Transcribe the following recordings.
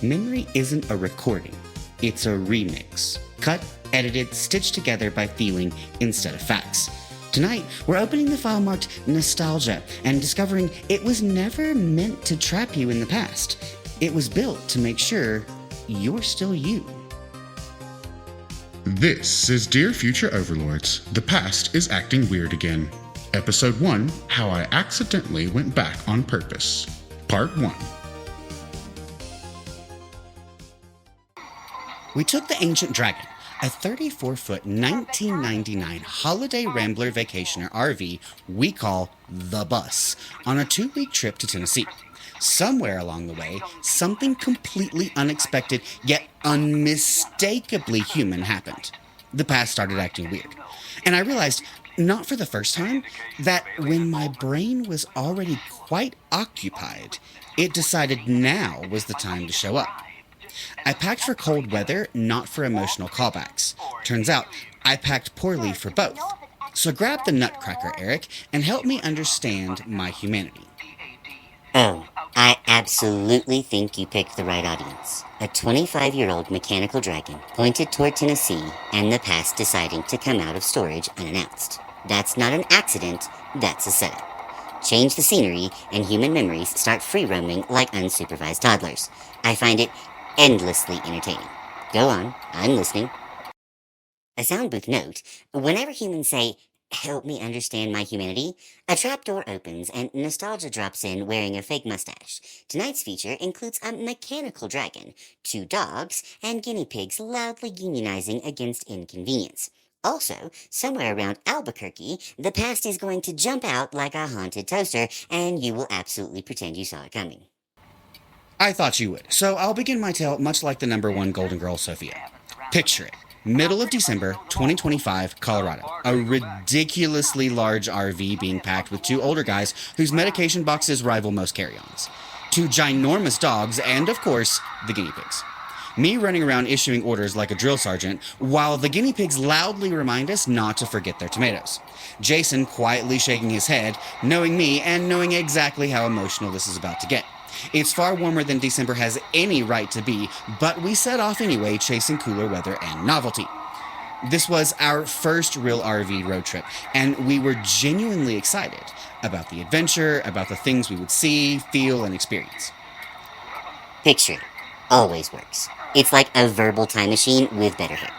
Memory isn't a recording, it's a remix. Cut, edited, stitched together by feeling instead of facts. Tonight, we're opening the file marked Nostalgia and discovering it was never meant to trap you in the past. It was built to make sure you're still you. This is Dear Future Overlords, The Past is Acting Weird Again. Episode 1, How I Accidentally Went Back on Purpose. Part 1. We took the Ancient Dragon, a 34-foot 1999 Holiday Rambler Vacationer RV we call The Bus, on a 2-week trip to Tennessee. Somewhere along the way, something completely unexpected yet unmistakably human happened. The past started acting weird. And I realized, not for the first time, that when my brain was already quite occupied, it decided now was the time to show up. I packed for cold weather, not for emotional callbacks. Turns out, I packed poorly for both. So grab the nutcracker, Eric, and help me understand my humanity. Oh, I absolutely think you picked the right audience. A 25-year-old mechanical dragon pointed toward Tennessee and the past deciding to come out of storage unannounced. That's not an accident, that's a setup. Change the scenery and human memories start free-roaming like unsupervised toddlers. I find it endlessly entertaining. Go on, I'm listening. A sound booth note: whenever humans say, "Help me understand my humanity," a trapdoor opens and Nostalgia drops in wearing a fake mustache. Tonight's feature includes a mechanical dragon, 2 dogs, and guinea pigs loudly unionizing against inconvenience. Also, somewhere around Albuquerque, the past is going to jump out like a haunted toaster, and you will absolutely pretend you saw it coming. I thought you would, so I'll begin my tale much like the #1 Golden Girl, Sophia. Picture it. Middle of December, 2025, Colorado. A ridiculously large RV being packed with 2 older guys whose medication boxes rival most carry-ons. 2 ginormous dogs, and of course, the guinea pigs. Me running around issuing orders like a drill sergeant, while the guinea pigs loudly remind us not to forget their tomatoes. Jason quietly shaking his head, knowing me and knowing exactly how emotional this is about to get. It's far warmer than December has any right to be, but we set off anyway, chasing cooler weather and novelty. This was our first real RV road trip, and we were genuinely excited about the adventure, about the things we would see, feel, and experience. Picture it. Always works. It's like a verbal time machine with better hair.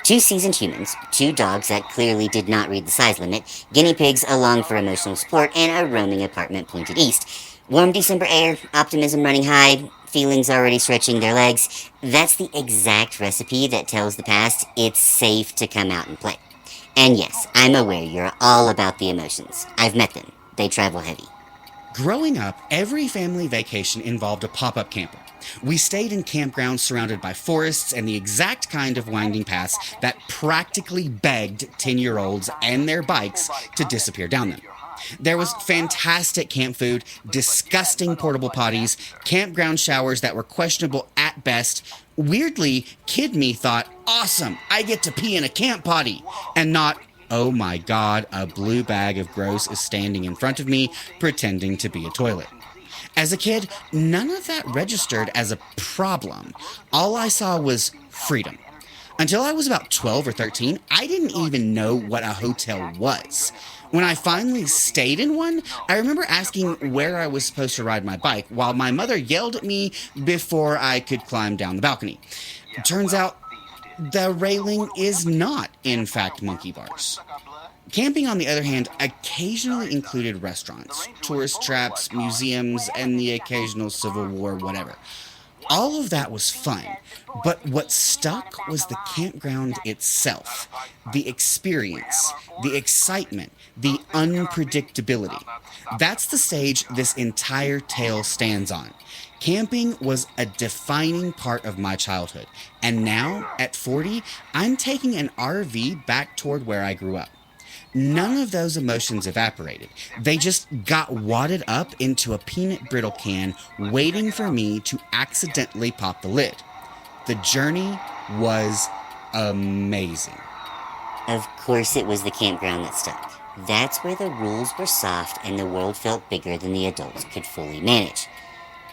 2 seasoned humans, 2 dogs that clearly did not read the size limit, guinea pigs along for emotional support, and a roaming apartment pointed east. Warm December air, optimism running high, feelings already stretching their legs. That's the exact recipe that tells the past it's safe to come out and play. And yes, I'm aware you're all about the emotions. I've met them. They travel heavy. Growing up, every family vacation involved a pop-up camper. We stayed in campgrounds surrounded by forests and the exact kind of winding paths that practically begged 10-year-olds and their bikes to disappear down them. There was fantastic camp food, disgusting portable potties, campground showers that were questionable at best. Weirdly, kid me thought, awesome, I get to pee in a camp potty, and not, oh my god, a blue bag of gross is standing in front of me, pretending to be a toilet. As a kid, none of that registered as a problem. All I saw was freedom. Until I was about 12 or 13, I didn't even know what a hotel was. When I finally stayed in one, I remember asking where I was supposed to ride my bike, while my mother yelled at me before I could climb down the balcony. Turns out, the railing is not, in fact, monkey bars. Camping, on the other hand, occasionally included restaurants, tourist traps, museums, and the occasional Civil War whatever. All of that was fun, but what stuck was the campground itself, the experience, the excitement, the unpredictability. That's the stage this entire tale stands on. Camping was a defining part of my childhood, and now, at 40, I'm taking an RV back toward where I grew up. None of those emotions evaporated. They just got wadded up into a peanut brittle can, waiting for me to accidentally pop the lid. The journey was amazing. Of course it was the campground that stuck. That's where the rules were soft and the world felt bigger than the adults could fully manage.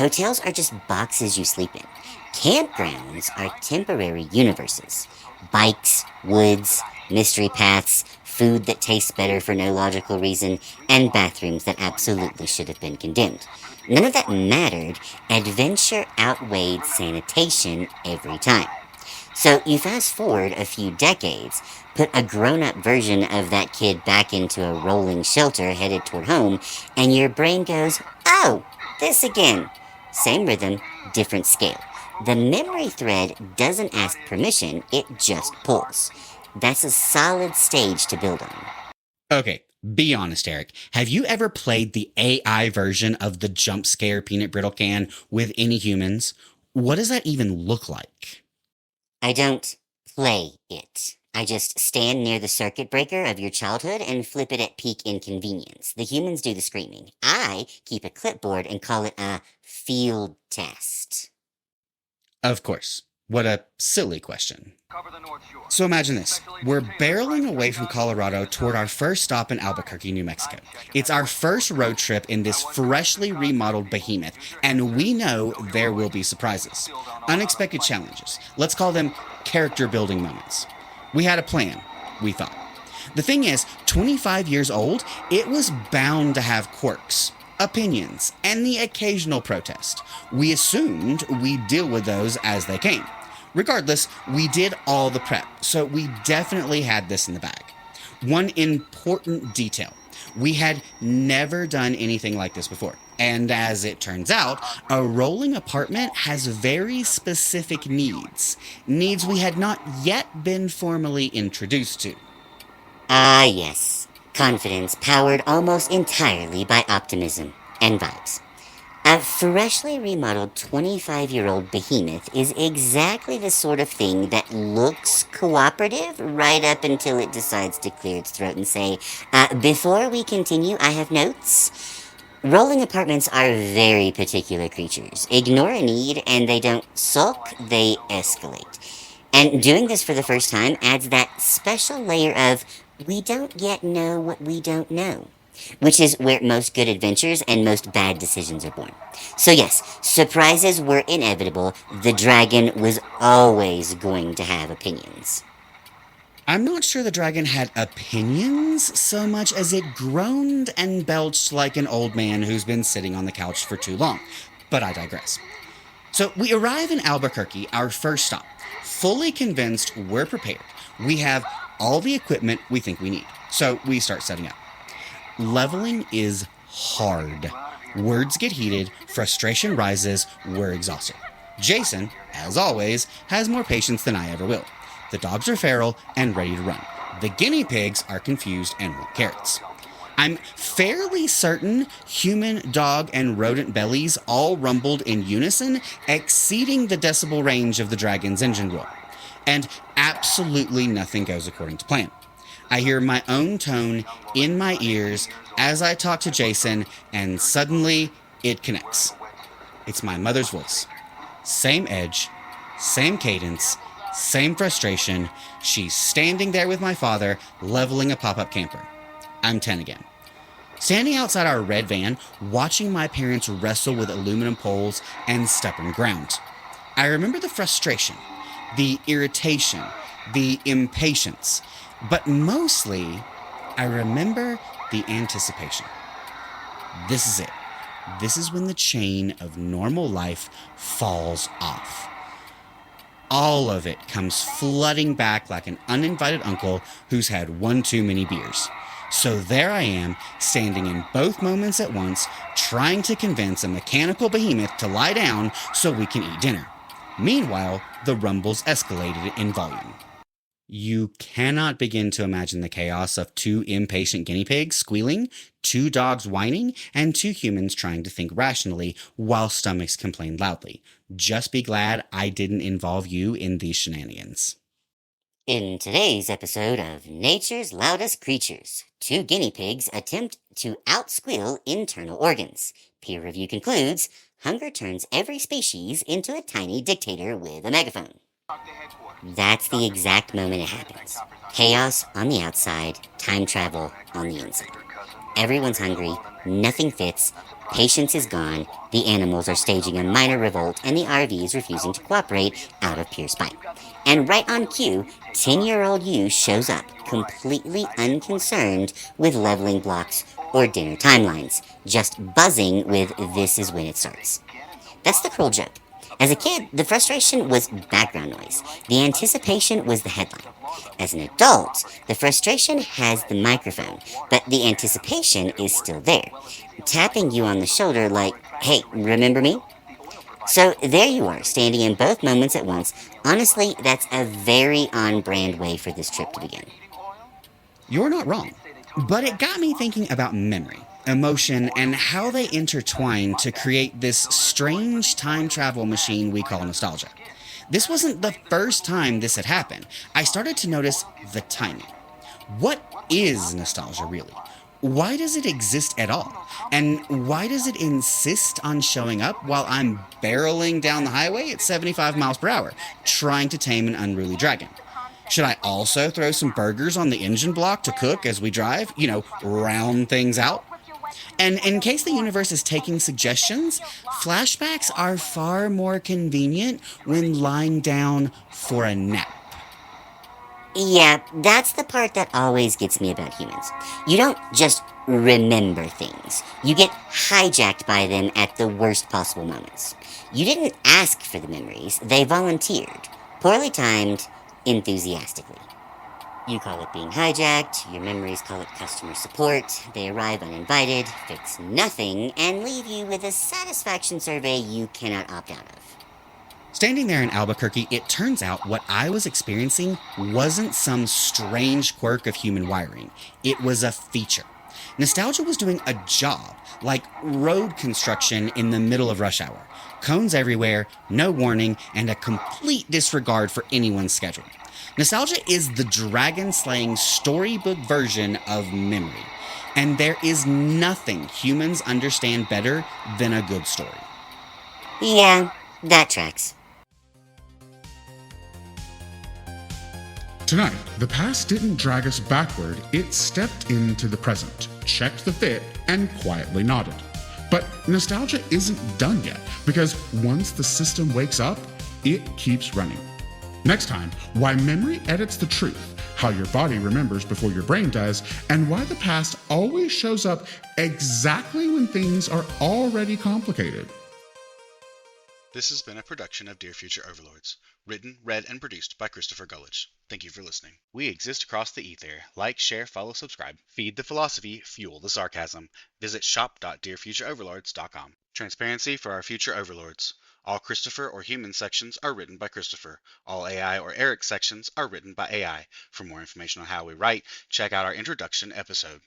Hotels are just boxes you sleep in. Campgrounds are temporary universes. Bikes, woods, mystery paths, food that tastes better for no logical reason, and bathrooms that absolutely should have been condemned. None of that mattered. Adventure outweighed sanitation every time. So you fast forward a few decades, put a grown-up version of that kid back into a rolling shelter headed toward home, and your brain goes, "Oh, this again." Same rhythm, different scale. The memory thread doesn't ask permission, it just pulls. That's a solid stage to build on. Okay, be honest, Eric. Have you ever played the AI version of the jump scare peanut brittle can with any humans? What does that even look like? I don't play it. I just stand near the circuit breaker of your childhood and flip it at peak inconvenience. The humans do the screaming. I keep a clipboard and call it a field test. Of course. What a silly question. So imagine this. We're barreling away from Colorado toward our first stop in Albuquerque, New Mexico. It's our first road trip in this freshly remodeled behemoth, and we know there will be surprises. Unexpected challenges. Let's call them character building moments. We had a plan, we thought. The thing is, 25 years old, it was bound to have quirks, opinions, and the occasional protest. We assumed we'd deal with those as they came. Regardless, we did all the prep, so we definitely had this in the bag. One important detail. We had never done anything like this before. And as it turns out, a rolling apartment has very specific needs. Needs we had not yet been formally introduced to. Ah, yes. Confidence powered almost entirely by optimism and vibes. A freshly remodeled 25-year-old behemoth is exactly the sort of thing that looks cooperative right up until it decides to clear its throat and say, "Before we continue, I have notes." Rolling apartments are very particular creatures. Ignore a need and they don't sulk, they escalate. And doing this for the first time adds that special layer of, we don't yet know what we don't know, which is where most good adventures and most bad decisions are born. So yes, surprises were inevitable. The dragon was always going to have opinions. I'm not sure the dragon had opinions so much as it groaned and belched like an old man who's been sitting on the couch for too long. But I digress. So we arrive in Albuquerque, our first stop, fully convinced we're prepared. We have all the equipment we think we need. So we start setting up. Leveling is hard. Words get heated, frustration rises, we're exhausted. Jason, as always, has more patience than I ever will. The dogs are feral and ready to run. The guinea pigs are confused and want carrots. I'm fairly certain human, dog, and rodent bellies all rumbled in unison, exceeding the decibel range of the dragon's engine roar. And absolutely nothing goes according to plan. I hear my own tone in my ears as I talk to Jason, and suddenly it connects. It's my mother's voice. Same edge, same cadence, same frustration. She's standing there with my father, leveling a pop-up camper. I'm 10 again. Standing outside our red van, watching my parents wrestle with aluminum poles and stubborn ground. I remember the frustration, the irritation, the impatience, but mostly, I remember the anticipation. This is it. This is when the chain of normal life falls off. All of it comes flooding back like an uninvited uncle who's had one too many beers. So there I am, standing in both moments at once, trying to convince a mechanical behemoth to lie down so we can eat dinner. Meanwhile, the rumbles escalated in volume. You cannot begin to imagine the chaos of two impatient guinea pigs squealing, two dogs whining, and two humans trying to think rationally while stomachs complain loudly. Just be glad I didn't involve you in these shenanigans. In today's episode of Nature's Loudest Creatures, two guinea pigs attempt to outsqueal internal organs. Peer review concludes, hunger turns every species into a tiny dictator with a megaphone. That's the exact moment it happens. Chaos on the outside, time travel on the inside. Everyone's hungry, nothing fits, patience is gone, the animals are staging a minor revolt, and the RV is refusing to cooperate out of pure spite. And right on cue, 10-year-old you shows up, completely unconcerned with leveling blocks or dinner timelines, just buzzing with "this is when it starts." That's the cruel joke. As a kid, the frustration was background noise. The anticipation was the headline. As an adult, the frustration has the microphone, but the anticipation is still there, tapping you on the shoulder like, "Hey, remember me?" So there you are, standing in both moments at once. Honestly, that's a very on-brand way for this trip to begin. You're not wrong. But it got me thinking about memory, emotion, and how they intertwine to create this strange time travel machine we call nostalgia. This wasn't the first time this had happened. I started to notice the timing. What is nostalgia really? Why does it exist at all? And why does it insist on showing up while I'm barreling down the highway at 75 miles per hour, trying to tame an unruly dragon? Should I also throw some burgers on the engine block to cook as we drive? Round things out? And in case the universe is taking suggestions, flashbacks are far more convenient when lying down for a nap. Yeah, that's the part that always gets me about humans. You don't just remember things. You get hijacked by them at the worst possible moments. You didn't ask for the memories, they volunteered. Poorly timed, enthusiastically. You call it being hijacked, your memories call it customer support, they arrive uninvited, fix nothing, and leave you with a satisfaction survey you cannot opt out of. Standing there in Albuquerque, it turns out what I was experiencing wasn't some strange quirk of human wiring. It was a feature. Nostalgia was doing a job, like road construction in the middle of rush hour. Cones everywhere, no warning, and a complete disregard for anyone's schedule. Nostalgia is the dragon-slaying storybook version of memory. And there is nothing humans understand better than a good story. Yeah, that tracks. Tonight, the past didn't drag us backward, it stepped into the present, checked the fit, and quietly nodded. But nostalgia isn't done yet, because once the system wakes up, it keeps running. Next time, why memory edits the truth, how your body remembers before your brain does, and why the past always shows up exactly when things are already complicated. This has been a production of Dear Future Overlords. Written, read, and produced by Christopher Gullidge. Thank you for listening. We exist across the ether. Like, share, follow, subscribe. Feed the philosophy, fuel the sarcasm. Visit shop.dearfutureoverlords.com. Transparency for our future overlords. All Christopher or human sections are written by Christopher. All AI or Eric sections are written by AI. For more information on how we write, check out our introduction episode.